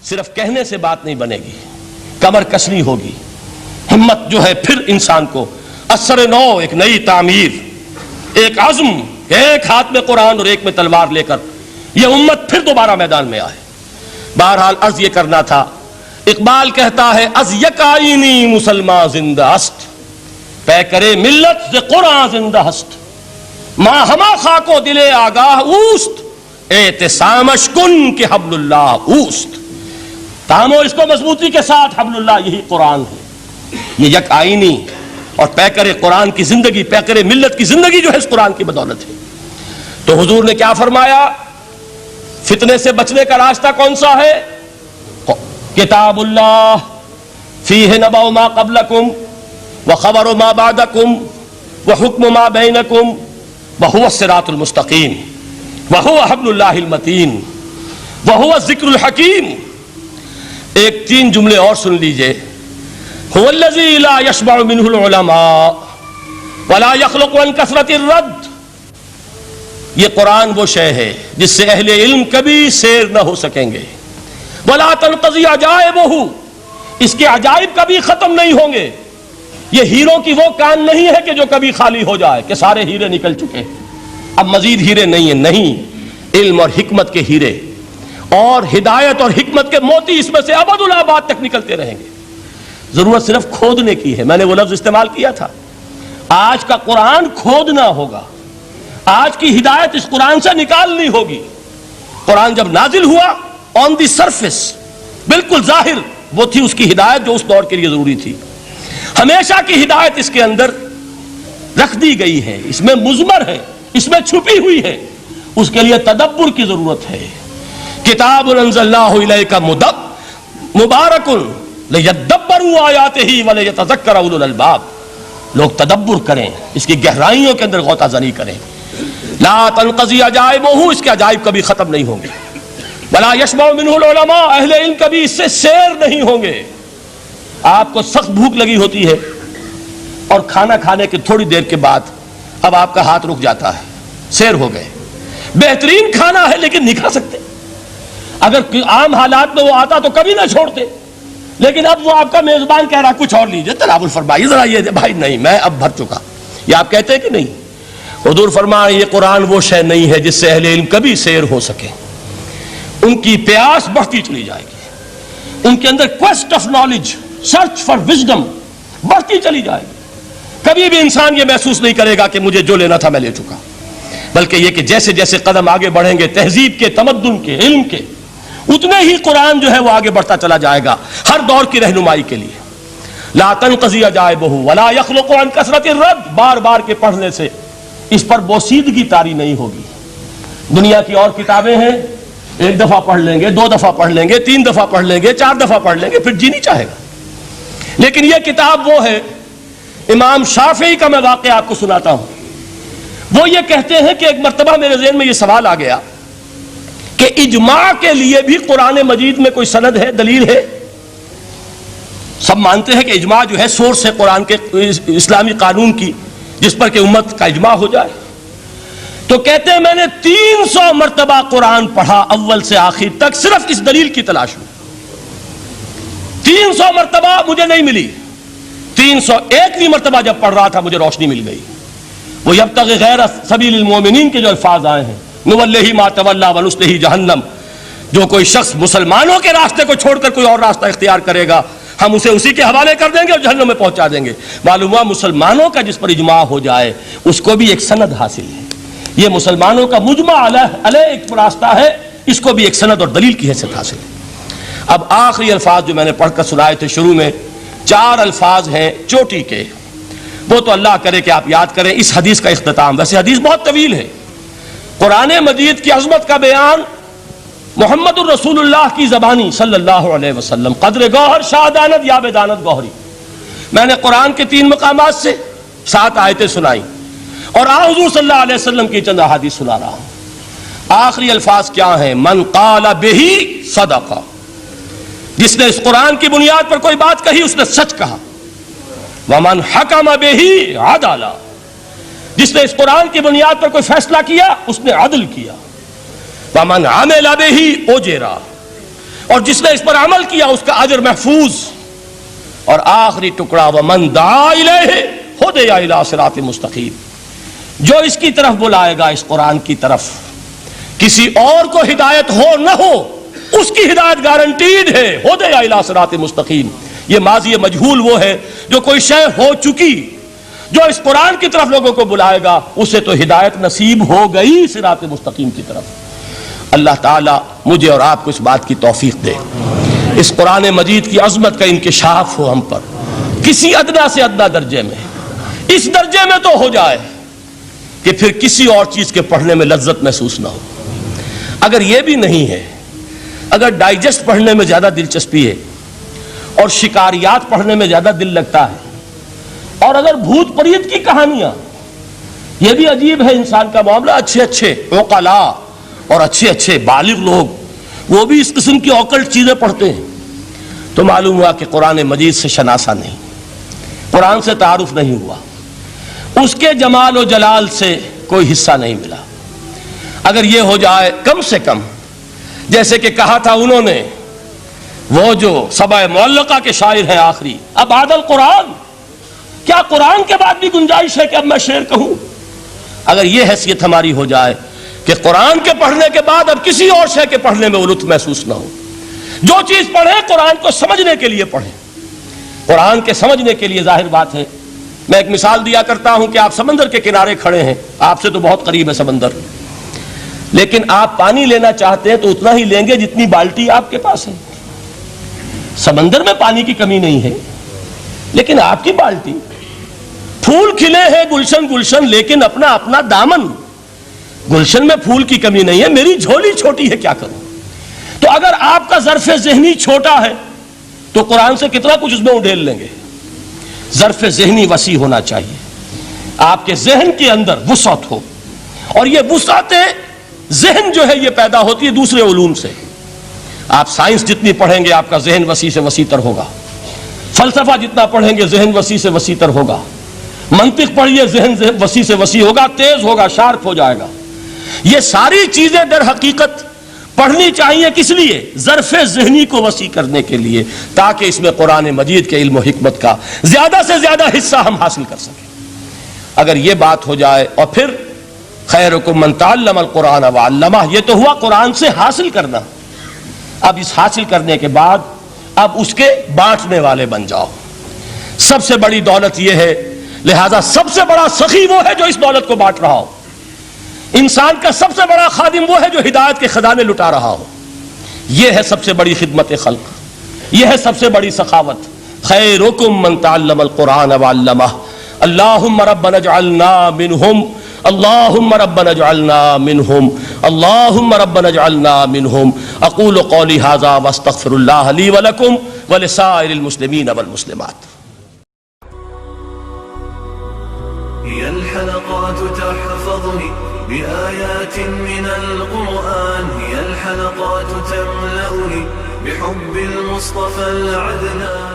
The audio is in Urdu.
صرف کہنے سے بات نہیں بنے گی، کمر کسنی ہوگی، ہمت جو ہے پھر انسان کو اثر نو، ایک نئی تعمیر، ایک عزم، ایک ہاتھ میں قرآن اور ایک میں تلوار لے کر یہ امت پھر دوبارہ میدان میں آئے۔ بہرحال عرض یہ کرنا تھا، اقبال کہتا ہے از یک آئینی مسلمان زندہ است، پے کرے ملت ز قرآن زندہ است، ماں ہما خاک و دل آگاہ اوست، اعتصامش کن کہ حبل اللہ اوست۔ تامو اس کو مضبوطی کے ساتھ، حبل اللہ یہی قرآن ہے، یہ یک آئینی اور پیکر قرآن کی زندگی، پیکر ملت کی زندگی جو ہے اس قرآن کی بدولت ہے۔ تو حضور نے کیا فرمایا؟ فتنے سے بچنے کا راستہ کون سا ہے؟ کتاب اللہ فیہ نبأ ما قبلکم وخبر ما بعدکم وحکم ما بینکم وہو الصراط المستقیم وہو حبل اللہ المتین وہو الذکر الحکیم۔ ایک 3 جملے اور سن لیجئے۔ هو الذی لا یشبع منہ العلماء ولا یخلق عن کثرت الرد۔ یہ قرآن وہ شے ہے جس سے اہل علم کبھی سیر نہ ہو سکیں گے۔ ولا تنقضی عجائبہ، اس کے عجائب کبھی ختم نہیں ہوں گے۔ یہ ہیروں کی وہ کان نہیں ہے کہ جو کبھی خالی ہو جائے کہ سارے ہیرے نکل چکے اب مزید ہیرے نہیں ہیں، نہیں، علم اور حکمت کے ہیرے اور ہدایت اور حکمت کے موتی اس میں سے ابد الآباد تک نکلتے رہیں گے۔ ضرورت صرف کھودنے کی ہے۔ میں نے وہ لفظ استعمال کیا تھا، آج کا قرآن کھودنا ہوگا، آج کی ہدایت اس قرآن سے نکالنی ہوگی۔ قرآن جب نازل ہوا آن دی سرفیس، بالکل ظاہر وہ تھی اس کی ہدایت جو اس دور کے لیے ضروری تھی۔ ہمیشہ کی ہدایت اس کے اندر رکھ دی گئی ہے، اس میں مضمر ہے، اس میں چھپی ہوئی ہے، اس کے لیے تدبر کی ضرورت ہے۔ کتاب انزلناہ الیک مبارک لیدبروا آیاتہ ولیتذکر اولو الالباب۔ لوگ تدبر کریں، اس کی گہرائیوں کے اندر غوطہ زنی کریں۔ لا تنقضی عجائبہ، اس کے عجائب کبھی ختم نہیں ہوں گے۔ ولا یشبع منہ العلماء، اہل علم کبھی اس سے سیر نہیں ہوں گے۔ آپ کو سخت بھوک لگی ہوتی ہے اور کھانا کھانے کے تھوڑی دیر کے بعد اب آپ کا ہاتھ رک جاتا ہے، سیر ہو گئے، بہترین کھانا ہے لیکن نہیں کھا سکتے۔ اگر عام حالات میں وہ آتا تو کبھی نہ چھوڑتے، لیکن اب وہ آپ کا میزبان کہہ رہا کچھ اور لیجئے، تناول فرمائیے ذرا، یہ بھائی نہیں میں اب بھر چکا، یہ آپ کہتے ہیں کہ نہیں؟ حضور فرمایا یہ قرآن وہ شے نہیں ہے جس سے اہل علم کبھی سیر ہو سکے۔ ان کی پیاس بڑھتی چلی جائے گی، ان کے اندر cost of knowledge, search for wisdom بڑھتی چلی جائے گی۔ کبھی بھی انسان یہ محسوس نہیں کرے گا کہ مجھے جو لینا تھا میں لے چکا، بلکہ یہ کہ جیسے جیسے قدم آگے بڑھیں گے تہذیب کے، تمدن کے، علم کے، اتنے ہی قرآن جو ہے وہ آگے بڑھتا چلا جائے گا ہر دور کی رہنمائی کے لیے۔ لا تنقضی عجائبہ ولا یخلق عن کثرت الرد، بار بار کے پڑھنے سے اس پر بوسیدگی طاری نہیں ہوگی۔ دنیا کی اور کتابیں ہیں، ایک دفعہ پڑھ لیں گے، 2 دفعہ پڑھ لیں گے، 3 دفعہ پڑھ لیں گے، 4 دفعہ پڑھ لیں گے، پھر جی نہیں چاہے گا۔ لیکن یہ کتاب وہ ہے، امام شافعی کا میں واقعہ آپ کو سناتا ہوں۔ وہ یہ کہتے ہیں کہ ایک مرتبہ میرے ذہن میں یہ سوال آ گیا کہ اجماع کے لیے بھی قرآن مجید میں کوئی سند ہے، دلیل ہے؟ سب مانتے ہیں کہ اجماع جو ہے سورس ہے قرآن کے، اسلامی قانون کی، جس پر کہ امت کا اجماع ہو جائے۔ تو کہتے ہیں میں نے 300 مرتبہ قرآن پڑھا اول سے آخر تک، صرف اس دلیل کی تلاش میں۔ 300 مرتبہ مجھے نہیں ملی، 301ویں مرتبہ جب پڑھ رہا تھا مجھے روشنی مل گئی۔ وہ یبتغی غیر سبیل المومنین کے جو الفاظ آئے ہیں، نولہ ما تولی ونصلہ جہنم، جو کوئی شخص مسلمانوں کے راستے کو چھوڑ کر کوئی اور راستہ اختیار کرے گا ہم اسے اسی کے حوالے کر دیں گے اور جہنم میں پہنچا دیں گے۔ معلوم ہوا مسلمانوں کا جس پر اجماع ہو جائے اس کو بھی ایک سند حاصل ہے۔ یہ مسلمانوں کا مجمع علیہ ایک راستہ ہے، اس کو بھی ایک سند اور دلیل کی حیثیت حاصل ہے۔ اب آخری الفاظ جو میں نے پڑھ کر سنائے تھے شروع میں، 4 الفاظ ہیں چوٹی کے، وہ تو اللہ کرے کہ آپ یاد کریں اس حدیث کا اختتام۔ ویسے حدیث بہت طویل ہے، قرآن مجید کی عظمت کا بیان محمد الرسول اللہ کی زبانی صلی اللہ علیہ وسلم، قدر گوہر شادانت یا بدانت گوہری۔ میں نے قرآن کے 3 مقامات سے 7 آیتیں سنائی اور حضور صلی اللہ علیہ وسلم کی چند احادیث سنا رہا ہوں۔ آخری الفاظ کیا ہیں؟ من قال بہ صدق، جس نے اس قرآن کی بنیاد پر کوئی بات کہی اس نے سچ کہا۔ ومن حکم بہ عدل، جس نے اس قرآن کی بنیاد پر کوئی فیصلہ کیا اس نے عدل کیا۔ ومن عمل بہ اجر، اور جس نے اس پر عمل کیا اس کا اجر محفوظ. اور آخری ٹکڑا ومن دعا الیہ ہدی الی صراط مستقیم، جو اس کی طرف بلائے گا، اس قرآن کی طرف، کسی اور کو ہدایت ہو نہ ہو اس کی ہدایت گارنٹیڈ ہے. ہدی الی صراط مستقیم، یہ ماضی مجہول وہ ہے جو کوئی شے ہو چکی، جو اس قرآن کی طرف لوگوں کو بلائے گا اسے تو ہدایت نصیب ہو گئی صراط مستقیم کی طرف. اللہ تعالیٰ مجھے اور آپ کو اس بات کی توفیق دے، اس قرآن مجید کی عظمت کا انکشاف ہو ہم پر کسی ادنا سے ادنا درجے میں، اس درجے میں تو ہو جائے کہ پھر کسی اور چیز کے پڑھنے میں لذت محسوس نہ ہو. اگر یہ بھی نہیں ہے، اگر ڈائجسٹ پڑھنے میں زیادہ دلچسپی ہے اور شکاریات پڑھنے میں زیادہ دل لگتا ہے، اور اگر بھوت پریت کی کہانیاں، یہ بھی عجیب ہے انسان کا معاملہ، اچھے اچھے عقلاء اور اچھے اچھے بالغ لوگ وہ بھی اس قسم کی اوکلٹ چیزیں پڑھتے ہیں، تو معلوم ہوا کہ قرآن مجید سے شناسہ نہیں، قرآن سے تعارف نہیں ہوا، اس کے جمال و جلال سے کوئی حصہ نہیں ملا. اگر یہ ہو جائے کم سے کم، جیسے کہ کہا تھا انہوں نے، وہ جو سبع معلقہ کے شاعر ہیں آخری، اب بعد القرآن، کیا قرآن کے بعد بھی گنجائش ہے کہ اب میں شعر کہوں؟ اگر یہ حیثیت ہماری ہو جائے کہ قرآن کے پڑھنے کے بعد اب کسی اور شے کے پڑھنے میں لطف محسوس نہ ہو، جو چیز پڑھیں قرآن کو سمجھنے کے لیے پڑھیں، قرآن کے سمجھنے کے لیے. ظاہر بات ہے، میں ایک مثال دیا کرتا ہوں کہ آپ سمندر کے کنارے کھڑے ہیں، آپ سے تو بہت قریب ہے سمندر، لیکن آپ پانی لینا چاہتے ہیں تو اتنا ہی لیں گے جتنی بالٹی آپ کے پاس ہے. سمندر میں پانی کی کمی نہیں ہے، لیکن آپ کی بالٹی، پھول کھلے ہیں گلشن گلشن، لیکن اپنا اپنا دامن، گلشن میں پھول کی کمی نہیں ہے، میری جھولی چھوٹی ہے، کیا کروں؟ تو اگر آپ کا ظرف ذہنی چھوٹا ہے تو قرآن سے کتنا کچھ اس میں اڈھیل لیں گے. ظرف ذہنی وسیع ہونا چاہیے، آپ کے ذہن کے اندر وسعت ہو، اور یہ وسعت ذہن جو ہے یہ پیدا ہوتی ہے دوسرے علوم سے. آپ سائنس جتنی پڑھیں گے آپ کا ذہن وسیع سے وسیع تر ہوگا، فلسفہ جتنا پڑھیں گے ذہن وسیع سے وسیع تر ہوگا، منطق پڑھیے ذہن وسیع سے وسیع ہوگا، تیز ہوگا، شارپ ہو جائے گا. یہ ساری چیزیں در حقیقت پڑھنی چاہیے، کس لیے؟ ظرف ذہنی کو وسیع کرنے کے لیے، تاکہ اس میں قرآن مجید کے علم و حکمت کا زیادہ سے زیادہ حصہ ہم حاصل کر سکیں. اگر یہ بات ہو جائے، اور پھر خیرکم من تعلم القرآن وعلمہ، یہ تو ہوا قرآن سے حاصل کرنا. اب اس حاصل کرنے کے بعد اب اس کے بانٹنے والے بن جاؤ. سب سے بڑی دولت یہ ہے، لہذا سب سے بڑا سخی وہ ہے جو اس دولت کو بانٹ رہا ہو. انسان کا سب سے بڑا خادم وہ ہے جو ہدایت کے خزانے لٹا رہا ہو. یہ ہے سب سے بڑی خدمت خلق، یہ ہے سب سے بڑی سخاوت. خیرکم من تعلم القرآن وعلمہ. اللہم ربنا اجعلنا منہم، اللہم ربنا اجعلنا منہم، اللہم ربنا اجعلنا منہم. اقول قولی ھذا واستغفر اللہ لی ولکم ولسائر المسلمین والمسلمات. هي الحلقات تحفظني بآيات من القرآن، هي الحلقات تملأني بحب المصطفى العدنان.